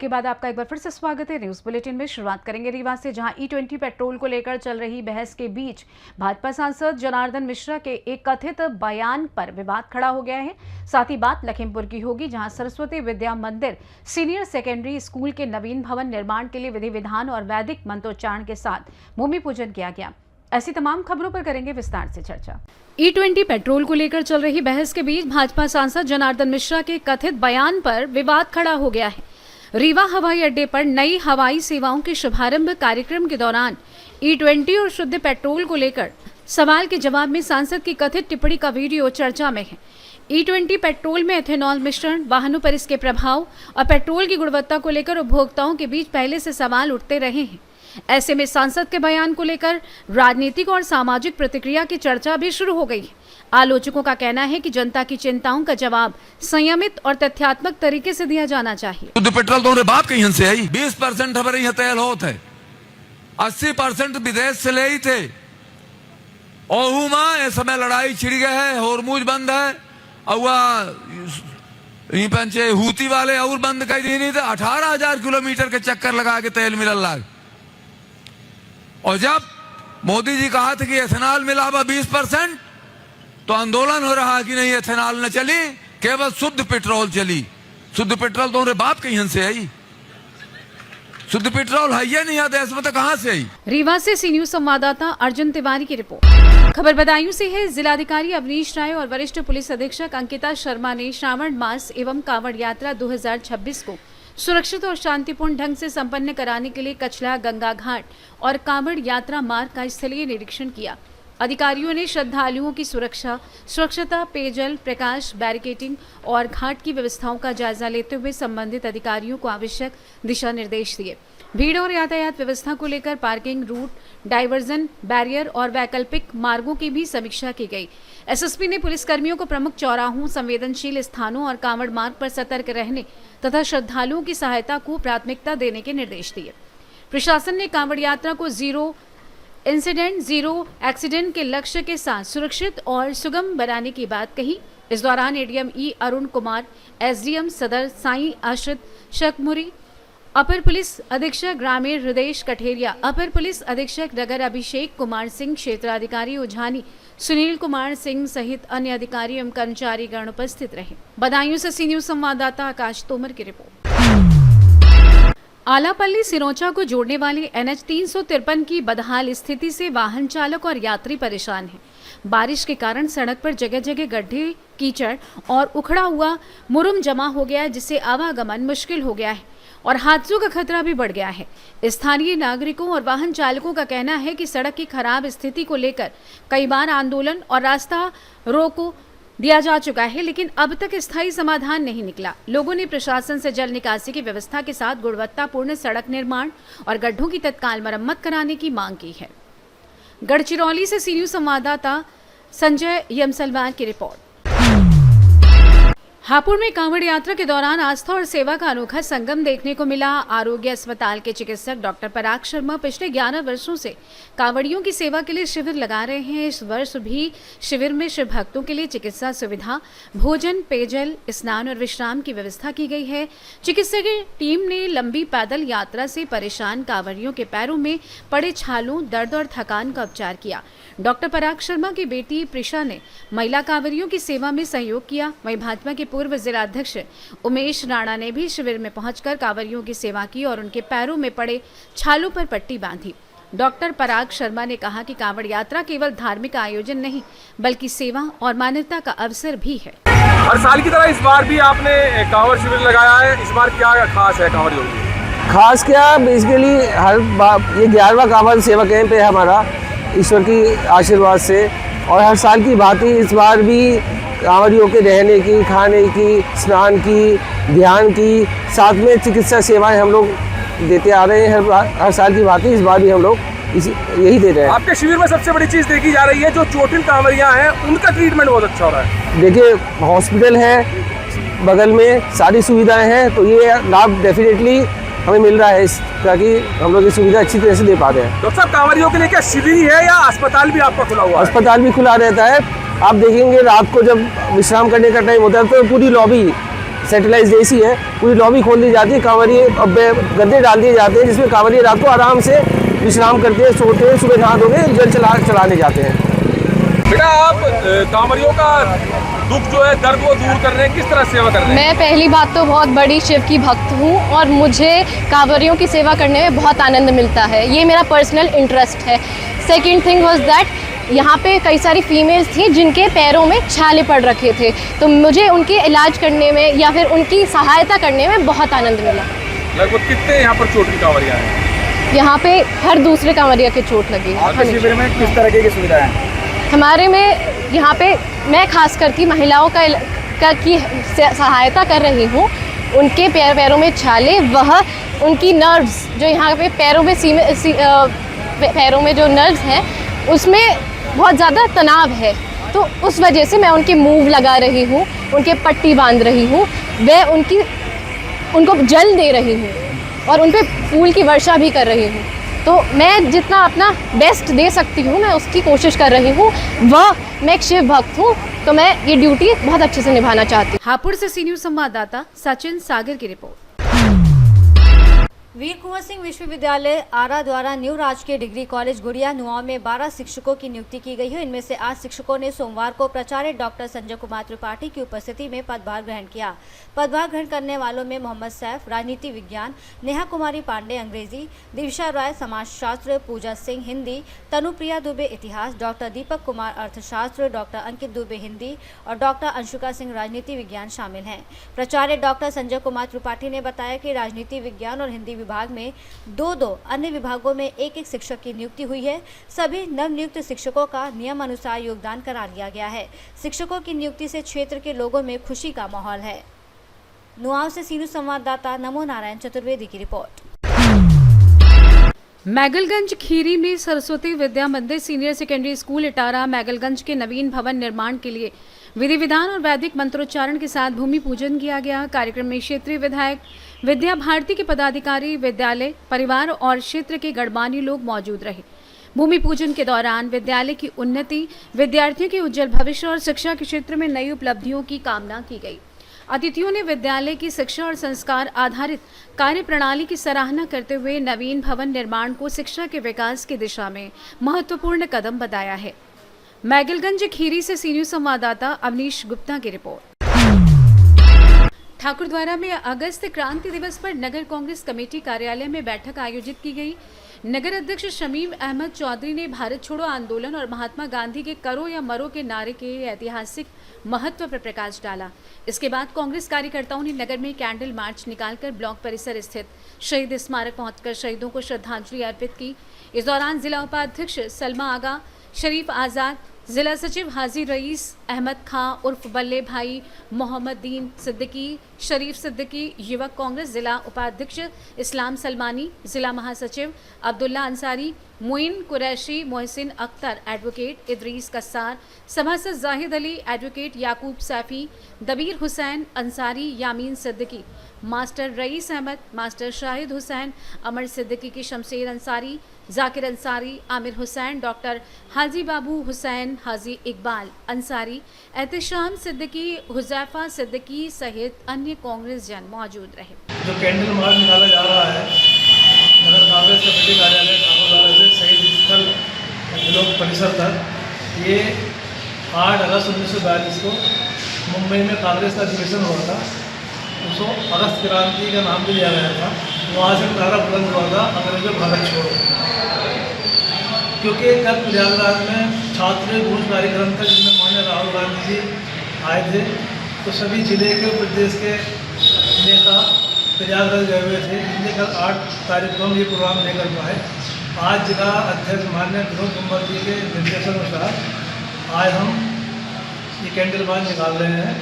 के बाद आपका एक बार फिर से स्वागत है न्यूज बुलेटिन में। शुरुआत करेंगे रीवा से, जहां E20 पेट्रोल को लेकर चल रही बहस के बीच भाजपा सांसद जनार्दन मिश्रा के एक कथित बयान पर विवाद खड़ा हो गया है। साथ ही बात लखीमपुर की होगी, जहां सरस्वती विद्या मंदिर सीनियर सेकेंडरी स्कूल के नवीन भवन निर्माण के लिए विधि विधान और वैदिक मंत्रोच्चारण के साथ भूमि पूजन किया गया। ऐसी तमाम खबरों पर करेंगे विस्तार से चर्चा। E20 पेट्रोल को लेकर चल रही बहस के बीच भाजपा सांसद जनार्दन मिश्रा के कथित बयान पर विवाद खड़ा हो गया है। रीवा हवाई अड्डे पर नई हवाई सेवाओं के शुभारंभ कार्यक्रम के दौरान E20 और शुद्ध पेट्रोल को लेकर सवाल के जवाब में सांसद की कथित टिप्पणी का वीडियो चर्चा में है। E20 पेट्रोल में एथेनॉल मिश्रण, वाहनों पर इसके प्रभाव और पेट्रोल की गुणवत्ता को लेकर उपभोक्ताओं के बीच पहले से सवाल उठते रहे हैं। ऐसे में सांसद के बयान को लेकर राजनीतिक और सामाजिक प्रतिक्रिया की चर्चा भी शुरू हो गई है। आलोचकों का कहना है कि जनता की चिंताओं का जवाब संयमित और तथ्यात्मक तरीके से दिया जाना चाहिए। शुद्ध पेट्रोल तो बाप कहीं से आई, 20% हमारे यहाँ तेल होता है, 80% विदेश से ले ही थे। ओहू माँ इस समय लड़ाई छिड़ गए है, होरमुज बंद है, यहीं पंचे हूती वाले और बंद कर दी नहीं थे। 18,000 किलोमीटर के चक्कर लगा के तेल मिल रहा है। और जब मोदी जी कहा था कि एथेनॉल मिला 20%, तो आंदोलन हो रहा कि नहीं एथेनॉल न चली, केवल शुद्ध पेट्रोल चली। शुद्ध पेट्रोल तो बाप कहीं से आई, शुद्ध पेट्रोल है ये नहीं आता, इसमें तो कहां से आई। रीवा से सी न्यूज संवाददाता अर्जुन तिवारी की रिपोर्ट। खबर बदायूं से है। जिलाधिकारी अवनीश राय और वरिष्ठ पुलिस अधीक्षक अंकिता शर्मा ने श्रावण मास एवं कांवड़ यात्रा 2026 को सुरक्षित और शांतिपूर्ण ढंग से संपन्न कराने के लिए कछला, गंगा घाट और कांवड़ यात्रा मार्ग का स्थलीय निरीक्षण किया। अधिकारियों ने श्रद्धालुओं की सुरक्षता, पेयजल, प्रकाश, बैरिकेडिंग और घाट की व्यवस्थाओं का जायजा लेते हुए संबंधित अधिकारियों को आवश्यक दिशा निर्देश दिए। भीड़ और यातायात व्यवस्था को लेकर पार्किंग, रूट, डाइवर्जन, बैरियर और वैकल्पिक मार्गों की भी समीक्षा की गई। एसएसपी ने पुलिसकर्मियों को प्रमुख चौराहों, संवेदनशील स्थानों और कांवड़ मार्ग पर सतर्क रहने तथा श्रद्धालुओं की सहायता को प्राथमिकता देने के निर्देश दिए। प्रशासन ने कांवड़ यात्रा को जीरो इंसिडेंट, जीरो एक्सीडेंट के लक्ष्य के साथ सुरक्षित और सुगम बनाने की बात कही। इस दौरान एडीएम ई अरुण कुमार, एसडीएम सदर साई आश्रित शकमुरी, अपर पुलिस अधीक्षक ग्रामीण हृदय कठेरिया, अपर पुलिस अधीक्षक नगर अभिषेक कुमार सिंह, क्षेत्राधिकारी उझानी सुनील कुमार सिंह सहित अन्य अधिकारी एवं कर्मचारी गण उपस्थित रहे। बदायूं से सी न्यूज संवाददाता आकाश तोमर की रिपोर्ट। आलापल्ली सिरोंचा को जोड़ने वाली NH 353 की बदहाल स्थिति से वाहन चालक और यात्री परेशान हैं। बारिश के कारण सड़क पर जगह जगह गड्ढे, कीचड़ और उखड़ा हुआ मुरुम जमा हो गया है, जिससे आवागमन मुश्किल हो गया है और हादसों का खतरा भी बढ़ गया है। स्थानीय नागरिकों और वाहन चालकों का कहना है कि सड़क की खराब स्थिति को लेकर कई बार आंदोलन और रास्ता रोको दिया जा चुका है, लेकिन अब तक स्थायी समाधान नहीं निकला। लोगों ने प्रशासन से जल निकासी की व्यवस्था के साथ गुणवत्तापूर्ण सड़क निर्माण और गड्ढों की तत्काल मरम्मत कराने की मांग की है। गढ़चिरौली से सी न्यूज संवाददाता संजय यमसलवान की रिपोर्ट। हापुड़ में कांवड़ यात्रा के दौरान आस्था और सेवा का अनोखा संगम देखने को मिला। आरोग्य अस्पताल के चिकित्सक डॉक्टर पराग शर्मा पिछले 11 वर्षों से कांवड़ियों की सेवा के लिए शिविर लगा रहे हैं। इस वर्ष भी शिविर में शिव भक्तों के लिए चिकित्सा सुविधा, भोजन, पेयजल, स्नान और विश्राम की व्यवस्था की गई है। चिकित्सकीय टीम ने लंबी पैदल यात्रा से परेशान कांवड़ियों के पैरों में पड़े छालों, दर्द और थकान का उपचार किया। डॉक्टर पराग शर्मा की बेटी प्रिशा ने महिला कांवड़ियों की सेवा में सहयोग किया। वहीं भाजपा के पूर्व जिलाध्यक्ष उमेश राणा ने भी शिविर में पहुंचकर कांवड़ियों की सेवा की और उनके पैरों में पड़े छालों पर पट्टी बांधी। डॉक्टर पराग शर्मा ने कहा कि कांवड़ यात्रा केवल धार्मिक आयोजन नहीं, बल्कि सेवा और मानवता का अवसर भी है। हर साल की तरह इस बार भी आपने कांवड़ शिविर लगाया है, इस बार क्या खास है कांवड़ियों की? खास क्या, बेसिकली हर बार ये 11वां कांवड़ सेवा कैंप है हमारा, ईश्वर की आशीर्वाद से। और हर साल की भांति इस बार भी कांवड़ियों के रहने की, खाने की, स्नान की, ध्यान की, साथ में चिकित्सा सेवाएं हम लोग देते आ रहे हैं। हर साल की भांति इस बार भी हम लोग यही दे रहे हैं। आपके शिविर में सबसे बड़ी चीज़ देखी जा रही है, जो चोटिल कांवड़ियाँ हैं उनका ट्रीटमेंट बहुत अच्छा हो रहा है। देखिए, हॉस्पिटल है बगल में, सारी सुविधाएँ हैं, तो ये लाभ डेफिनेटली हमें मिल रहा है, ताकि हम लोग ये सुविधा अच्छी तरह से दे पा रहे हैं। डॉक्टर साहब, कांवड़ियों के लिए क्या शिविर ही है या अस्पताल भी आपका खुला हुआ है? अस्पताल भी खुला रहता है। आप देखेंगे रात को जब विश्राम करने का टाइम होता है तो पूरी लॉबी सेटेलाइज एसी है, पूरी लॉबी खोल दी जाती है, कांवरिए अब गद्दे डाल दिए जाते हैं जिसमें कांवरिए रात को आराम से विश्राम करते हैं, सोते हैं, सुबह नहा धोके जल चलाने जाते हैं। बेटा आप कांवरियों का दुख जो है, दर्द वो दूर कर रहे हैं, किस तरह सेवा कर रहे हैं? मैं पहली बात तो बहुत बड़ी शिव की भक्त हूँ और मुझे कांवरियों की सेवा करने में बहुत आनंद मिलता है, ये मेरा पर्सनल इंटरेस्ट है। सेकंड थिंग वाज दैट यहाँ पे कई सारी फीमेल्स थी जिनके पैरों में छाले पड़ रखे थे, तो मुझे उनके इलाज करने में या फिर उनकी सहायता करने में बहुत आनंद मिला। लगभग कितने यहाँ पर चोट की कांवरियाँ हैं? यहाँ पे हर दूसरे कांवरिया के चोट लगी है। आपके शिविर में किस तरह की सुविधाएं हैं? हमारे में यहाँ पे मैं खास करके महिलाओं की सहायता कर रही हूँ। उनके पैरों में छाले, वह उनकी नर्व्स जो यहाँ पे पैरों में जो नर्व्स हैं उसमें बहुत ज़्यादा तनाव है, तो उस वजह से मैं उनके मूव लगा रही हूँ, उनके पट्टी बांध रही हूँ, वह उनको जल दे रही हूँ और उन पे फूल की वर्षा भी कर रही हूँ। तो मैं जितना अपना बेस्ट दे सकती हूँ मैं उसकी कोशिश कर रही हूँ। मैं एक शिव भक्त हूँ, तो मैं ये ड्यूटी बहुत अच्छे से निभाना चाहती हूँ। हापुड़ से सी न्यूज़ संवाददाता सचिन सागर की रिपोर्ट। वीर कुंवर सिंह विश्वविद्यालय आरा द्वारा न्यू राजकीय डिग्री कॉलेज गुड़िया नुआव में 12 शिक्षकों की नियुक्ति की गई है। इनमें से 8 शिक्षकों ने सोमवार को प्राचार्य डॉक्टर संजय कुमार त्रिपाठी की उपस्थिति में पदभार ग्रहण किया। पदभार ग्रहण करने वालों में मोहम्मद सैफ राजनीति विज्ञान, नेहा कुमारी पांडे अंग्रेजी, दिविशा राय समाजशास्त्र, पूजा सिंह हिंदी, तनुप्रिया दुबे इतिहास, डॉक्टर दीपक कुमार अर्थशास्त्र, डॉक्टर अंकित दुबे हिंदी और डॉक्टर अंशुका सिंह राजनीति विज्ञान शामिल हैं। प्राचार्य डॉक्टर संजय कुमार त्रिपाठी ने बताया कि राजनीति विज्ञान और हिंदी विभाग में 2-2 अन्य विभागों में 1-1 शिक्षक की नियुक्ति हुई है। सभी नवनियुक्त शिक्षकों का नियम अनुसार योगदान करा लिया गया है। शिक्षकों की नियुक्ति से क्षेत्र के लोगों में खुशी का माहौल है। नुआव से सीनू संवाददाता नमो नारायण चतुर्वेदी की रिपोर्ट। मैगलगंज खीरी में सरस्वती विद्या मंदिर सीनियर सेकेंडरी स्कूल इटारा मैगलगंज के नवीन भवन निर्माण के लिए विधि विधान और वैदिक मंत्रोच्चारण के साथ भूमि पूजन किया गया। कार्यक्रम में क्षेत्रीय विधायक विद्या भारती के पदाधिकारी, विद्यालय परिवार और क्षेत्र के गणमान्य लोग मौजूद रहे। भूमि पूजन के दौरान विद्यालय की उन्नति, विद्यार्थियों के उज्जवल भविष्य और शिक्षा के क्षेत्र में नई उपलब्धियों की कामना की गई। अतिथियों ने विद्यालय की शिक्षा और संस्कार आधारित कार्य प्रणाली की सराहना करते हुए नवीन भवन निर्माण को शिक्षा के विकास की दिशा में महत्वपूर्ण कदम बताया है। मैगलगंज खीरी से सी न्यूज़ संवाददाता अवनीश गुप्ता की रिपोर्ट। ठाकुरद्वारा में अगस्त क्रांति दिवस पर नगर कांग्रेस कमेटी कार्यालय में बैठक आयोजित की गई। नगर अध्यक्ष शमीम अहमद चौधरी ने भारत छोड़ो आंदोलन और महात्मा गांधी के करो या मरो के नारे के ऐतिहासिक महत्व पर प्रकाश डाला। इसके बाद कांग्रेस कार्यकर्ताओं ने नगर में कैंडल मार्च निकालकर ब्लॉक परिसर स्थित शहीद स्मारक पहुंचकर शहीदों को श्रद्धांजलि अर्पित की। इस दौरान जिला उपाध्यक्ष सलमा आगा, शरीफ आज़ाद, जिला सचिव हाजी रईस अहमद खां उर्फ बल्ले भाई, मोहम्मद दीन सिद्दीकी, शरीफ सिद्दीकी, युवक कांग्रेस जिला उपाध्यक्ष इस्लाम सलमानी, जिला महासचिव अब्दुल्ला अंसारी, मुइन कुरैशी, मोहसिन अख्तर, एडवोकेट इदरीस कस्सार, सभासद जाहिद अली, एडवोकेट याकूब सैफी, दबीर हुसैन अंसारी, यामीन Siddiqui, master rice Ahmad, master Shahid Hussain, अमर सिद्दीकी की शमशेर अंसारी, जाकिर अंसारी, आमिर हुसैन, डॉक्टर हाजी बाबू हुसैन, हाजी इकबाल अंसारी, एहतशाम सिद्दीकी, हुजैफा सिद्दीकी सहित अन्य कांग्रेस जन मौजूद रहे। जो कैंडल मार्च निकाला जा रहा है नगर कांग्रेस कमेटी कार्यालय ठाकुरद्वारा से शहीद स्थल ब्लॉक परिसर तक, ये 8 अगस्त 1942 को मुंबई में कांग्रेस का अधिवेशन हुआ था। उसको अगस्त क्रांति का नाम भी दिया गया था। वहाँ से नारा बुलंद हुआ था, अंग्रेजों भारत छोड़ो। क्योंकि कल प्रयागराज में छात्र गूंज कार्यक्रम था जिसमें माननीय राहुल गांधी जी आए थे, तो सभी जिले के प्रदेश के नेता प्रयागराज गए हुए थे, जिनके कल 8 तारीख को हम ये प्रोग्राम नहीं कर पाए। आज जिला अध्यक्ष माननीय विनोद कुमार जी के निर्देशानुसार आज हम ये कैंडल मार्च निकाल रहे हैं।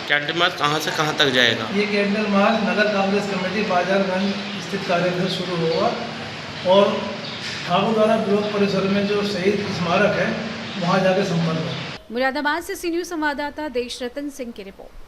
कैंडल मार्च कहाँ से कहाँ तक जाएगा? ये कैंडल मार्च नगर कांग्रेस कमेटी बाजारगंज स्थित कार्यालय से शुरू होगा और ठाकुरद्वारा ब्लॉक परिसर में जो शहीद स्मारक है वहाँ जाकर संपन्न होगा। मुरादाबाद से सी न्यूज़ संवाददाता देशरतन सिंह की रिपोर्ट।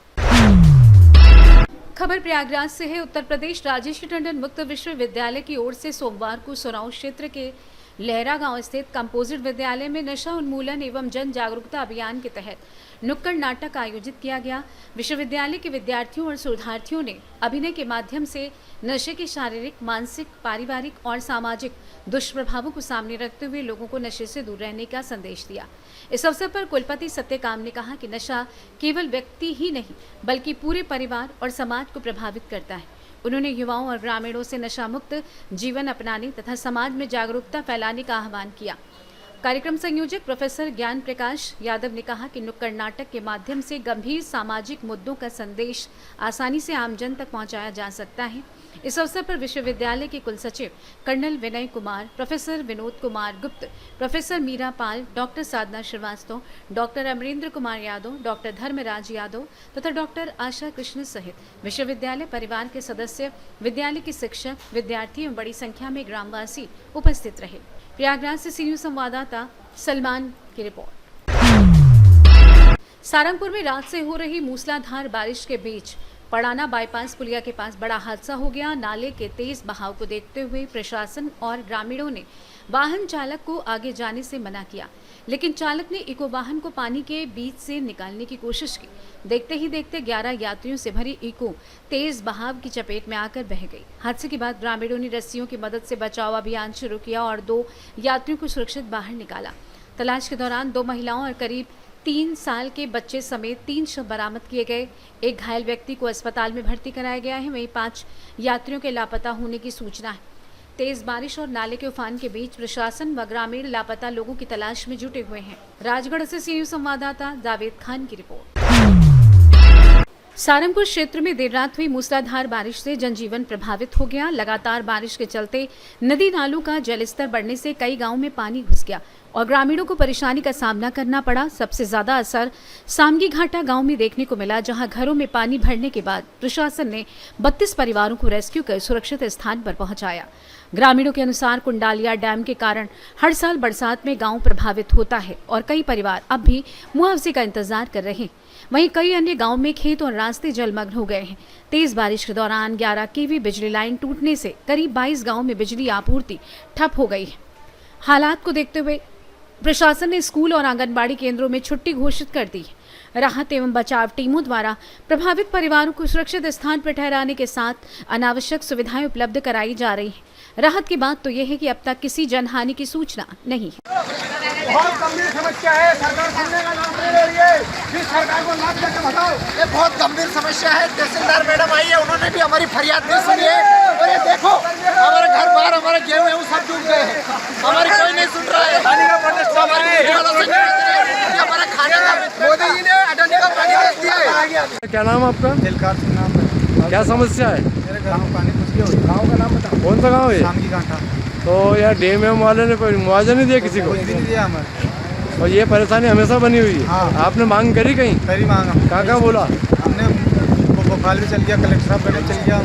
खबर प्रयागराज से है। उत्तर प्रदेश राजेश टंडन मुक्त विश्वविद्यालय की ओर से सोमवार को सोनाऊ क्षेत्र के लहरा गांव स्थित कंपोजिट विद्यालय में नशा उन्मूलन एवं जन जागरूकता अभियान के तहत नुक्कड़ नाटक आयोजित किया गया। विश्वविद्यालय के विद्यार्थियों और शोधार्थियों ने अभिनय के माध्यम से नशे के शारीरिक, मानसिक, पारिवारिक और सामाजिक दुष्प्रभावों को सामने रखते हुए लोगों को नशे से दूर रहने का संदेश दिया। इस अवसर पर कुलपति सत्यकाम ने कहा कि नशा केवल व्यक्ति ही नहीं बल्कि पूरे परिवार और समाज को प्रभावित करता है। उन्होंने युवाओं और ग्रामीणों से नशा मुक्त जीवन अपनाने तथा समाज में जागरूकता फैलाने का आह्वान किया। कार्यक्रम संयोजक प्रोफेसर ज्ञान प्रकाश यादव ने कहा कि नुक्कड़ नाटक के माध्यम से गंभीर सामाजिक मुद्दों का संदेश आसानी से आमजन तक पहुंचाया जा सकता है। इस अवसर पर विश्वविद्यालय के कुलसचिव कर्नल विनय कुमार, प्रोफेसर विनोद कुमार गुप्त, प्रोफेसर मीरा पाल, डॉक्टर साधना श्रीवास्तव, डॉक्टर अमरेंद्र कुमार यादव, डॉक्टर धर्मराज यादव तथा डॉक्टर आशा कृष्ण सहित विश्वविद्यालय परिवार के सदस्य, विद्यालय के शिक्षक, विद्यार्थी एवं बड़ी संख्या में ग्रामवासी उपस्थित रहे। प्रयागराज से सीनियर संवाददाता सलमान की रिपोर्ट। सारंगपुर में रात से हो रही मूसलाधार बारिश के बीच पड़ाना बाईपास पुलिया के पास बड़ा हादसा हो गया। नाले के तेज बहाव को देखते हुए प्रशासन और ग्रामीणों ने वाहन चालक को आगे जाने से मना किया, लेकिन चालक ने इको वाहन को पानी के बीच से निकालने की कोशिश की। देखते ही देखते 11 यात्रियों से भरी इको तेज बहाव की चपेट में आकर बह गई। हादसे के बाद ग्रामीणों ने रस्सियों की मदद से बचाव अभियान शुरू किया और 2 यात्रियों को सुरक्षित बाहर निकाला। तलाश के दौरान 2 महिलाओं और करीब 3 साल के बच्चे समेत 3 शव बरामद किए गए। एक घायल व्यक्ति को अस्पताल में भर्ती कराया गया है। वहीं 5 यात्रियों के लापता होने की सूचना है। तेज बारिश और नाले के उफान के बीच प्रशासन व ग्रामीण लापता लोगों की तलाश में जुटे हुए हैं। राजगढ़ से सीनियर संवाददाता जावेद खान की रिपोर्ट। सारंगपुर क्षेत्र में देर रात हुई मूसलाधार बारिश से जनजीवन प्रभावित हो गया। लगातार बारिश के चलते नदी नालों का जलस्तर बढ़ने से कई गांवों में पानी घुस गया और ग्रामीणों को परेशानी का सामना करना पड़ा। सबसे ज्यादा असर सामगी घाटा गांव में देखने को मिला, जहां घरों में पानी भरने के बाद प्रशासन ने 32 परिवारों को रेस्क्यू कर सुरक्षित स्थान पर पहुंचाया। ग्रामीणों के अनुसार कुंडालिया डैम के कारण हर साल बरसात में गांव प्रभावित होता है और कई परिवार अब भी मुआवजे का इंतजार कर रहे हैं। वहीं कई अन्य गांव में खेत और रास्ते जलमग्न हो गए हैं। तेज बारिश के दौरान 11 केवी बिजली लाइन टूटने से करीब 22 गांवों में बिजली आपूर्ति ठप हो गई है। हालात को देखते हुए प्रशासन ने स्कूल और आंगनबाड़ी केंद्रों में छुट्टी घोषित कर दी है। राहत एवं बचाव टीमों द्वारा प्रभावित परिवारों को सुरक्षित स्थान पर ठहराने के साथ अनावश्यक सुविधाएं उपलब्ध कराई जा रही हैं। राहत की बात तो यह है कि अब तक किसी जनहानि की सूचना नहीं है। बहुत गंभीर समस्या है, सरकार सुनने का नाम नहीं ले रही है। फिर सरकार को लाभ देकर बताओ। ये बहुत गंभीर समस्या है। तहसीलदार मैडम आई है, उन्होंने भी हमारी फरियाद नहीं सुनी है। और ये देखो हमारे घर बाहर हमारे गेहूं सब डूब गए हैं, हमारी कोई नहीं सुन रहा है। हमारा खाने का मोदी जी ने अडानी का पानी बेच दिया है। क्या नाम आपका? दिलकार सिंह नाम है। क्या समस्या है? मेरे गाँव पानी घुस गया। गाँव का नाम बताओ। कौन सा गाँव है? सामगी घाटा। तो यार डैम वाले ने कोई मुआवजा नहीं दिया किसी को? नहीं दिया हमारे। और ये परेशानी हमेशा बनी हुई है। हाँ। आपने मांग करी कहीं? करी मांगा। कहाँ बोला? हमने भोपाल भी चल गया, कलेक्टर साहब मैडम चल गया।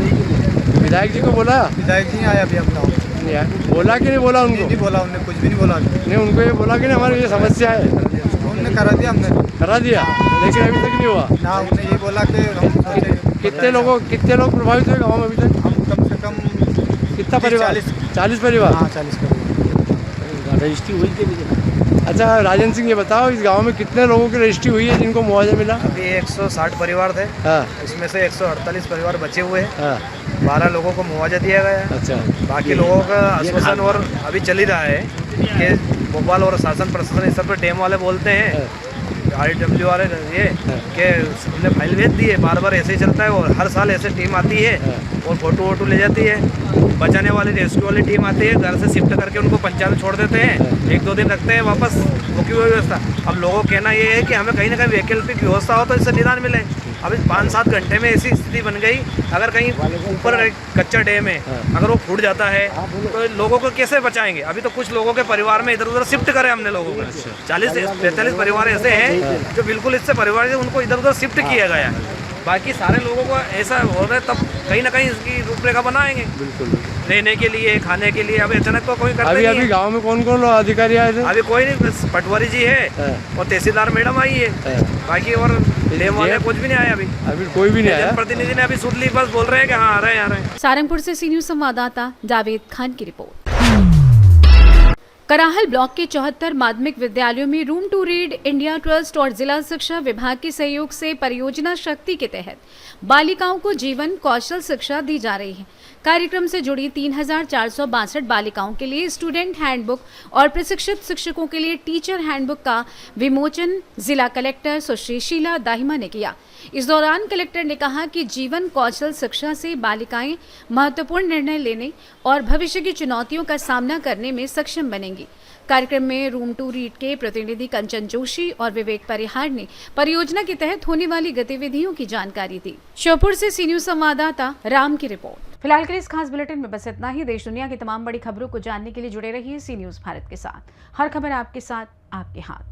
विधायक जी को बोला? विधायक जी आया अभी अपना। नहीं आया। बोला कि नहीं बोला उनको? नहीं बोला, उन्होंने कुछ भी नहीं बोला। नहीं, उनको ये बोला कि नहीं हमारी ये समस्या है? उन्होंने करा दिया, हमने करा दिया, लेकिन अभी तक नहीं हुआ। ना, उन्होंने ये बोला कि कितने लोग प्रभावित हुए गाँव में अभी तक? हम कम से कम कितना परिवार? 40 परिवार। हाँ 40 परिवार रजिस्ट्री हुई थी। अच्छा राजेंद्र सिंह, ये बताओ इस गांव में कितने लोगों की रजिस्ट्री हुई है जिनको मुआवजा मिला? अभी 160 परिवार थे। हाँ। इसमें से 148 परिवार बचे हुए हैं। हाँ। 12 लोगों को मुआवजा दिया गया है। अच्छा। बाकी लोगों का आश्वासन और अभी चल ही रहा है कि भोपाल और शासन प्रशासन इस सब पे डैम वाले बोलते हैं, RW वाले ये कि हमने फाइल भेज दी है। बार ऐसे ही चलता है और हर साल ऐसे टीम आती है और फोटो वोटो ले जाती है। बचाने वाली रेस्क्यू वाली टीम आती है, घर से शिफ्ट करके उनको पंचायत में छोड़ देते हैं, 1-2 दिन रखते हैं, वापस मुख्य व्यवस्था। अब लोगों का कहना ये है कि हमें कहीं ना कहीं वैकल्पिक व्यवस्था हो तो इससे निदान मिले। अभी 5-7 घंटे में ऐसी स्थिति बन गई, अगर कहीं ऊपर कच्चा डैम है, अगर वो फूट जाता है तो लोगों को कैसे बचाएंगे? अभी तो कुछ लोगों के परिवार में इधर उधर शिफ्ट करे हमने लोगों को। 40-45 परिवार ऐसे हैं जो बिल्कुल इससे परिवार से उनको इधर उधर शिफ्ट किया गया है। बाकी सारे लोगों को ऐसा हो रहा है, तब कहीं ना कहीं इसकी रूपरेखा बनाएंगे बिल्कुल रहने के लिए, खाने के लिए। अभी अचानक तो कोई करता नहीं है। अभी गांव में कौन कौन अधिकारी आए थे? अभी कोई नहीं, बस पटवारी जी है और तहसीलदार मैडम आई है। बाकी और डैम वाले कुछ भी नहीं आए। अभी कोई भी नहीं आया। प्रतिनिधि ने अभी सुन ली, बस बोल रहे हैं कि हाँ आ रहे हैं। सारंगपुर से सीनियर संवाददाता जावेद खान की रिपोर्ट। कराहल ब्लॉक के 74 माध्यमिक विद्यालयों में Room to Read India Trust और जिला शिक्षा विभाग के सहयोग से परियोजना शक्ति के तहत बालिकाओं को जीवन कौशल शिक्षा दी जा रही है। कार्यक्रम से जुड़ी 3462 बालिकाओं के लिए स्टूडेंट हैंडबुक और प्रशिक्षित शिक्षकों के लिए टीचर हैंडबुक का विमोचन जिला कलेक्टर सुश्री शीला दाहिमा ने किया। इस दौरान कलेक्टर ने कहा कि जीवन कौशल शिक्षा से बालिकाएं महत्वपूर्ण निर्णय लेने और भविष्य की चुनौतियों का सामना करने में सक्षम बनेंगी। कार्यक्रम में रूम टू रीड के प्रतिनिधि कंचन जोशी और विवेक परिहार ने परियोजना के तहत होने वाली गतिविधियों की जानकारी दी। श्योपुर से सी न्यूज संवाददाता राम की रिपोर्ट। फिलहाल के लिए इस खास बुलेटिन में बस इतना ही। देश दुनिया की तमाम बड़ी खबरों को जानने के लिए जुड़े रहिए सी न्यूज भारत के साथ। हर खबर आपके साथ, आपके हाथ।